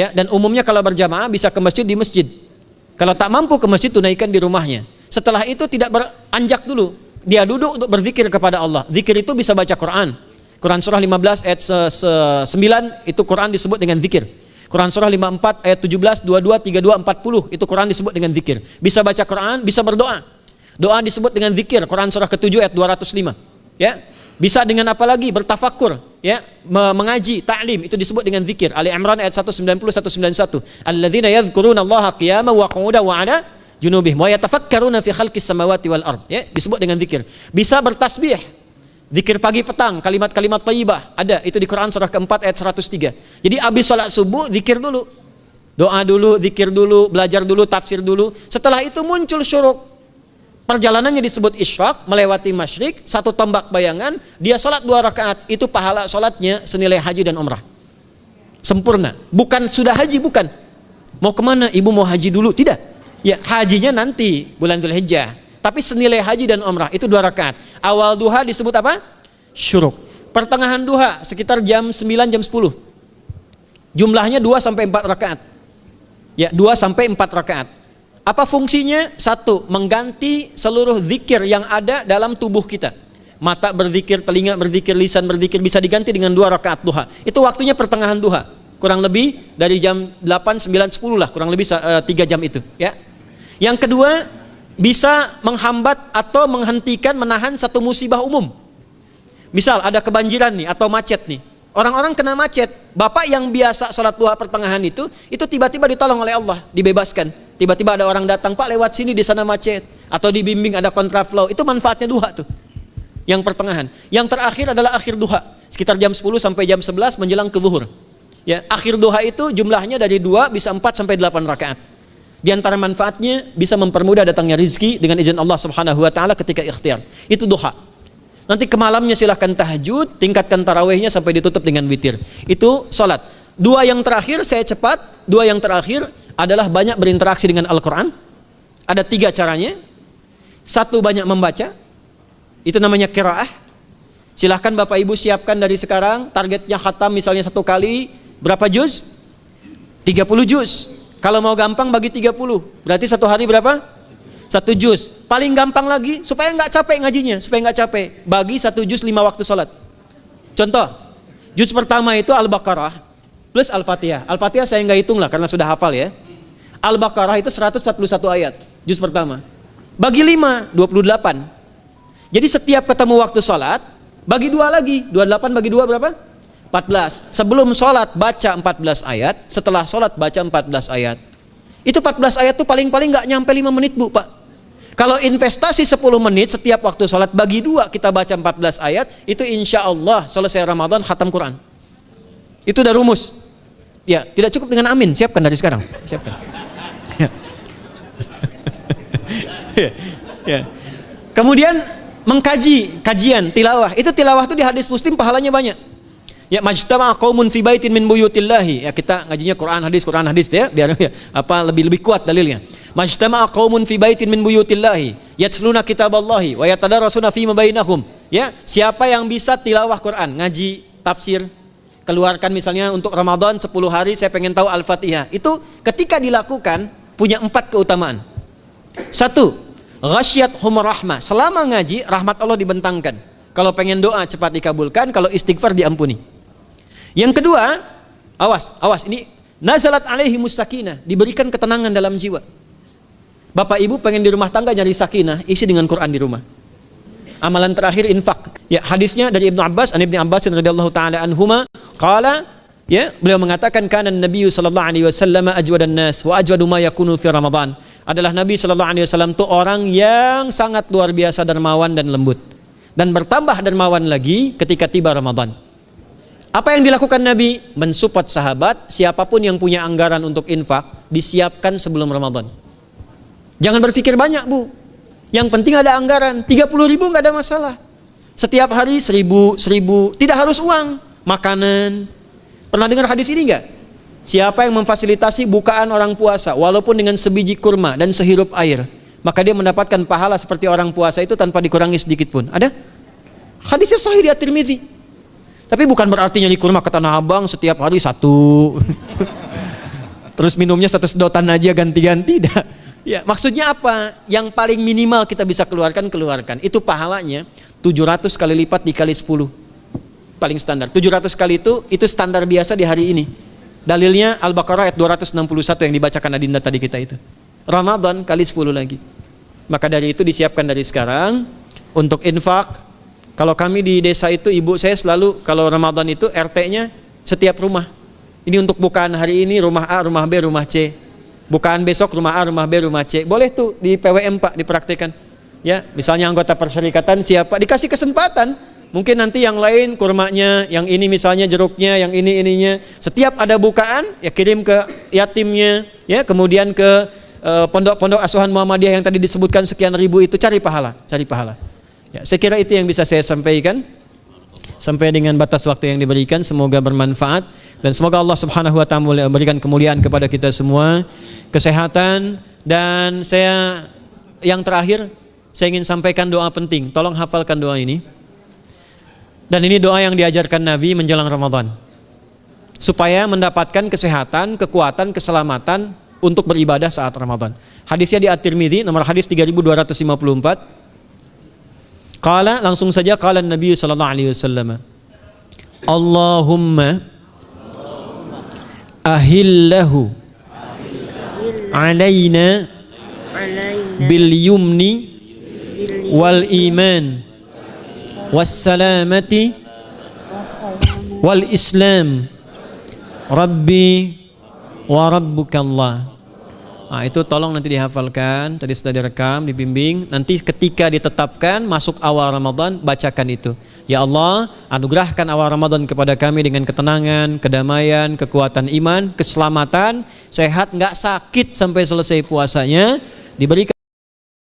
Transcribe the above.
Ya, dan umumnya kalau berjamaah bisa ke masjid di masjid. Kalau tak mampu ke masjid, tunaikan di rumahnya. Setelah itu tidak beranjak dulu. Dia duduk untuk berzikir kepada Allah. Zikir itu bisa baca Quran. Quran surah 15 ayat 9 itu Quran disebut dengan zikir. Quran surah 54 ayat 17, 22, 32, 40 itu Quran disebut dengan zikir. Bisa baca Quran, bisa berdoa. Doa disebut dengan zikir. Quran surah ke-7 ayat 205. Ya. Bisa dengan apa lagi? Bertafakur, ya, mengaji, ta'lim, itu disebut dengan zikir. Ali Imran ayat 190 191. Alladzina yadhkuruna Allaha qiyaman wa qu'udan wa 'ala junubihim wa yatafakkaruna fi khalqis samawati wal ard. Ya, disebut dengan zikir. Bisa bertasbih. Zikir pagi petang, kalimat-kalimat thayyibah, ada itu di Quran surah keempat ayat 103. Jadi habis salat subuh zikir dulu. Doa dulu, zikir dulu, belajar dulu, tafsir dulu. Setelah itu muncul syuruk. Perjalanannya disebut isyraq, melewati masyrik, satu tombak bayangan, dia sholat 2 rakaat, itu pahala sholatnya senilai haji dan umrah. Sempurna. Bukan sudah haji, bukan. Mau kemana? Ibu mau haji dulu? Tidak. Ya, hajinya nanti, bulan Dzulhijjah. Tapi senilai haji dan umrah, itu 2 rakaat. Awal duha disebut apa? Syuruk. Pertengahan duha, sekitar jam 9, jam 10. Jumlahnya 2 sampai 4 rakaat. Ya, 2 sampai 4 rakaat. Apa fungsinya? 1, mengganti seluruh zikir yang ada dalam tubuh kita. Mata berzikir, telinga berzikir, lisan berzikir, bisa diganti dengan 2 rakaat duha. Itu waktunya pertengahan duha. Kurang lebih dari jam 8, 9, 10 lah, kurang lebih 3 jam itu. Ya. Yang kedua, bisa menghambat atau menghentikan, menahan satu musibah umum. Misal ada kebanjiran nih atau macet nih. Orang-orang kena macet. Bapak yang biasa sholat duha pertengahan itu tiba-tiba ditolong oleh Allah, dibebaskan. Tiba-tiba ada orang datang, Pak lewat sini di sana macet. Atau dibimbing ada kontraflow. Itu manfaatnya duha tuh. Yang pertengahan. Yang terakhir adalah akhir duha. Sekitar jam 10 sampai jam 11 menjelang ke zuhur. Ya, akhir duha itu jumlahnya dari 2 bisa 4 sampai 8 rakaat. Di antara manfaatnya bisa mempermudah datangnya rizki dengan izin Allah Subhanahu wa taala ketika ikhtiar. Itu duha. Nanti ke malamnya silahkan tahajud, tingkatkan tarawihnya sampai ditutup dengan witir. Itu salat. 2 yang terakhir saya cepat. 2 yang terakhir adalah banyak berinteraksi dengan Al-Quran. Ada 3 caranya. 1, banyak membaca. Itu namanya qiraah. Silahkan Bapak Ibu siapkan dari sekarang. Targetnya khatam misalnya 1 kali. Berapa juz? 30 juz. Kalau mau gampang bagi 30. Berarti 1 hari berapa? 1 juz. Paling gampang lagi supaya nggak capek ngajinya, supaya nggak capek. Bagi 1 juz 5 waktu sholat. Contoh, juz pertama itu Al-Baqarah plus Al-Fatihah. Al-Fatihah saya nggak hitung lah karena sudah hafal ya. Al-Baqarah itu 141 ayat, juz pertama. Bagi 5, 28. Jadi setiap ketemu waktu sholat, bagi 2 lagi. 28 bagi 2 berapa? 14. Sebelum sholat baca 14 ayat, setelah sholat baca 14 ayat. Itu 14 ayat tuh paling-paling nggak nyampe 5 menit Bu, Pak. Kalau investasi 10 menit setiap waktu sholat, bagi 2 kita baca 14 ayat, itu insya Allah selesai Ramadan khatam Quran. Itu udah rumus. Ya, tidak cukup dengan amin, siapkan dari sekarang. Siapkan. Ya. Kemudian mengkaji, kajian, tilawah. Itu tilawah itu di hadis Muslim pahalanya banyak. Ya, majtama'a qaumun fi baitin min buyutillahi. Ya, kita ngajinya Quran hadis ya, biar lebih kuat dalilnya. Majtama'a qaumun fi baitin min buyutillahi yatluna kitaballahi wa yatadarasuna fima bainahum. Ya, siapa yang bisa tilawah Quran, ngaji, tafsir, keluarkan misalnya untuk Ramadan 10 hari saya pengen tahu Al-Fatihah. Itu ketika dilakukan punya 4 keutamaan. 1, ghasyiyatuhum rahmah. Selama ngaji rahmat Allah dibentangkan. Kalau pengen doa cepat dikabulkan, kalau istighfar diampuni. Yang kedua, awas ini nazalat alaihimus sakinah, diberikan ketenangan dalam jiwa. Bapak Ibu pengen di rumah tangga nyari sakinah, isi dengan Quran di rumah. Amalan terakhir infak. Ya, hadisnya dari Ibnu Abbas, an Ibnu Abbas radhiyallahu taala anhuma, qala, ya, beliau mengatakan kana Nabi sallallahu alaihi wasallam ajwadan nas wa ajwadu ma yakunu fi Ramadan. Adalah Nabi sallallahu alaihi wasallam itu orang yang sangat luar biasa dermawan dan lembut. Dan bertambah dermawan lagi ketika tiba Ramadan. Apa yang dilakukan Nabi? Mensupport sahabat, siapapun yang punya anggaran untuk infak, disiapkan sebelum Ramadan. Jangan berpikir banyak Bu. Yang penting ada anggaran, 30.000 nggak ada masalah. Setiap hari 1.000, tidak harus uang, makanan. Pernah dengar hadis ini nggak? Siapa yang memfasilitasi bukaan orang puasa, walaupun dengan sebiji kurma dan sehirup air, maka dia mendapatkan pahala seperti orang puasa itu tanpa dikurangi sedikit pun. Ada? Hadisnya sahih di At-Tirmidzi. Tapi bukan berarti nyari kurma ke Tanah Abang setiap hari 1. terus minumnya satu sedotan aja ganti-ganti dah. Ya, maksudnya apa? Yang paling minimal kita bisa keluarkan. Itu pahalanya 700 kali lipat dikali 10. Paling standar. 700 kali itu standar biasa di hari ini. Dalilnya Al-Baqarah ayat 261 yang dibacakan Adinda tadi kita itu. Ramadan kali 10 lagi. Maka dari itu disiapkan dari sekarang untuk infak. Kalau kami di desa itu, ibu saya selalu kalau Ramadan itu RT-nya setiap rumah. Ini untuk bukaan hari ini rumah A, rumah B, rumah C. Bukaan besok rumah A, rumah B, rumah C. Boleh tuh di PWM Pak dipraktikkan. Ya, misalnya anggota perserikatan siapa dikasih kesempatan. Mungkin nanti yang lain kurmanya, yang ini misalnya jeruknya, yang ini ininya. Setiap ada bukaan ya kirim ke yatimnya, ya kemudian ke pondok-pondok asuhan Muhammadiyah yang tadi disebutkan sekian ribu itu, cari pahala. Ya, saya kira itu yang bisa saya sampaikan. Sampai dengan batas waktu yang diberikan, semoga bermanfaat dan semoga Allah Subhanahu wa taala memberikan kemuliaan kepada kita semua, kesehatan, dan yang terakhir saya ingin sampaikan doa penting. Tolong hafalkan doa ini. Dan ini doa yang diajarkan Nabi menjelang Ramadan. Supaya mendapatkan kesehatan, kekuatan, keselamatan untuk beribadah saat Ramadan. Hadisnya di At-Tirmidzi nomor hadis 3254. Qala, langsung saja qala Nabi sallallahu alaihi wasallam. Allahumma ahillahu alaina bil yumni wal iman was salamati wal islam rabbi wa rabbukallah. Nah, itu tolong nanti dihafalkan, tadi sudah direkam, dibimbing. Nanti ketika ditetapkan masuk awal Ramadan, bacakan itu. Ya Allah, anugerahkan awal Ramadan kepada kami dengan ketenangan, kedamaian, kekuatan iman, keselamatan, sehat, nggak sakit sampai selesai puasanya, diberikan